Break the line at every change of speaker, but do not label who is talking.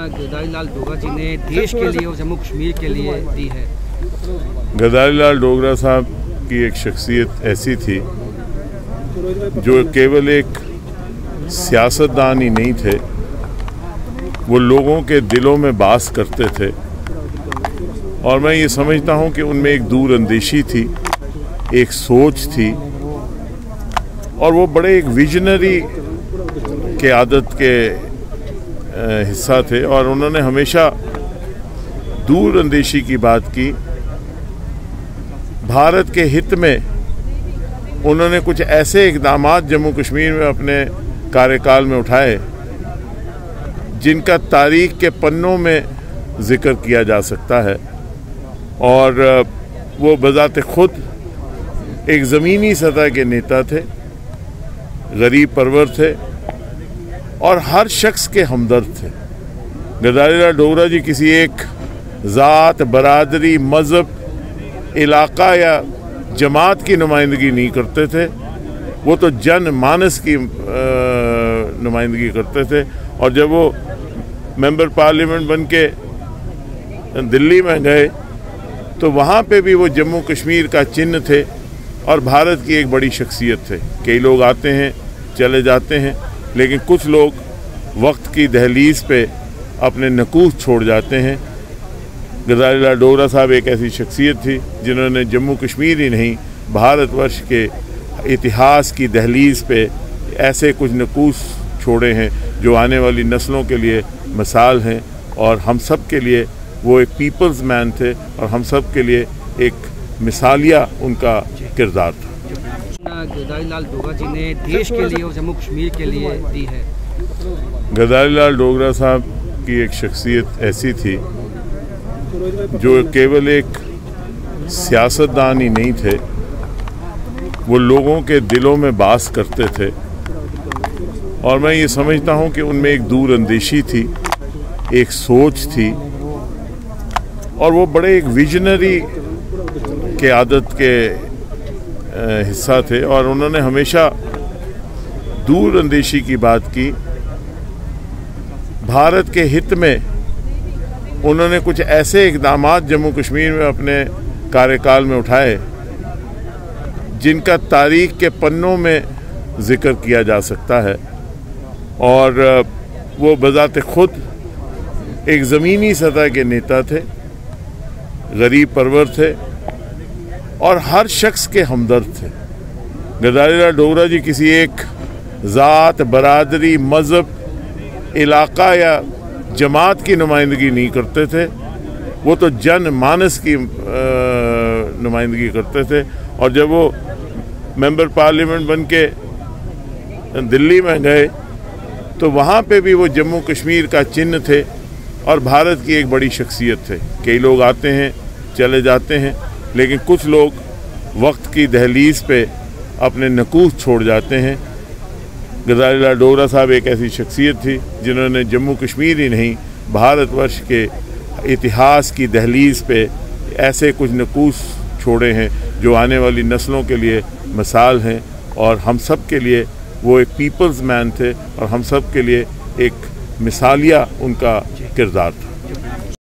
गदारी लाल डोगरा जी ने देश के लिए और जम्मू कश्मीर के लिए दी है।
गदारी लाल डोगरा साहब की एक शख्सियत ऐसी थी जो केवल एक सियासतदान ही नहीं थे, वो लोगों के दिलों में बास करते थे। और मैं ये समझता हूँ कि उनमें एक दूरअंदेशी थी, एक सोच थी, और वो बड़े एक विजनरी के आदत के हिस्सा थे। और उन्होंने हमेशा दूरअंदेशी की बात की। भारत के हित में उन्होंने कुछ ऐसे इक़दामात जम्मू कश्मीर में अपने कार्यकाल में उठाए जिनका तारीख के पन्नों में जिक्र किया जा सकता है। और वो बज़ात खुद एक ज़मीनी सतह के नेता थे, गरीब परवर थे और हर शख्स के हमदर्द थे। गदारी लाल डोगरा जी किसी एक ज़ात, बरादरी, मज़हब, इलाका या जमात की नुमाइंदगी नहीं करते थे, वो तो जन मानस की नुमाइंदगी करते थे। और जब वो मेंबर पार्लियामेंट बन के दिल्ली में गए तो वहाँ पे भी वो जम्मू कश्मीर का चिन्ह थे और भारत की एक बड़ी शख्सियत थे। कई लोग आते हैं चले जाते हैं, लेकिन कुछ लोग वक्त की दहलीज पे अपने नकूस छोड़ जाते हैं। गदारी लाल डोगरा साहब एक ऐसी शख्सियत थी जिन्होंने जम्मू कश्मीर ही नहीं, भारतवर्ष के इतिहास की दहलीज पे ऐसे कुछ नकूस छोड़े हैं जो आने वाली नस्लों के लिए मिसाल हैं। और हम सब के लिए वो एक पीपल्स मैन थे और हम सब के लिए एक मिसालिया उनका किरदार था।
गदारी लाल डोगरा जी ने देश के लिए और जम्मू कश्मीर के लिए दी है।
गदारी लाल डोगरा साहब की एक शख्सियत ऐसी थी जो केवल एक सियासतदान ही नहीं थे, वो लोगों के दिलों में बास करते थे। और मैं ये समझता हूँ कि उनमें एक दूरअंदेशी थी, एक सोच थी, और वो बड़े एक विजनरी के आदत के हिस्सा थे। और उन्होंने हमेशा दूरअंदेशी की बात की। भारत के हित में उन्होंने कुछ ऐसे इक़दामात जम्मू कश्मीर में अपने कार्यकाल में उठाए जिनका तारीख के पन्नों में जिक्र किया जा सकता है। और वो बज़ात खुद एक ज़मीनी सतह के नेता थे, गरीब परवर थे और हर शख्स के हमदर्द थे। गदारी लाल डोगरा जी किसी एक ज़ात, बरादरी, मज़हब, इलाका या जमात की नुमाइंदगी नहीं करते थे, वो तो जन मानस की नुमाइंदगी करते थे। और जब वो मेंबर पार्लियामेंट बन के दिल्ली में गए तो वहाँ पे भी वो जम्मू कश्मीर का चिन्ह थे और भारत की एक बड़ी शख्सियत थे। कई लोग आते हैं चले जाते हैं, लेकिन कुछ लोग वक्त की दहलीज पे अपने नकूस छोड़ जाते हैं। गदारी लाल डोगरा साहब एक ऐसी शख्सियत थी जिन्होंने जम्मू कश्मीर ही नहीं, भारतवर्ष के इतिहास की दहलीज पे ऐसे कुछ नकूस छोड़े हैं जो आने वाली नस्लों के लिए मिसाल हैं। और हम सब के लिए वो एक पीपल्स मैन थे और हम सब के लिए एक मिसालिया उनका किरदार था।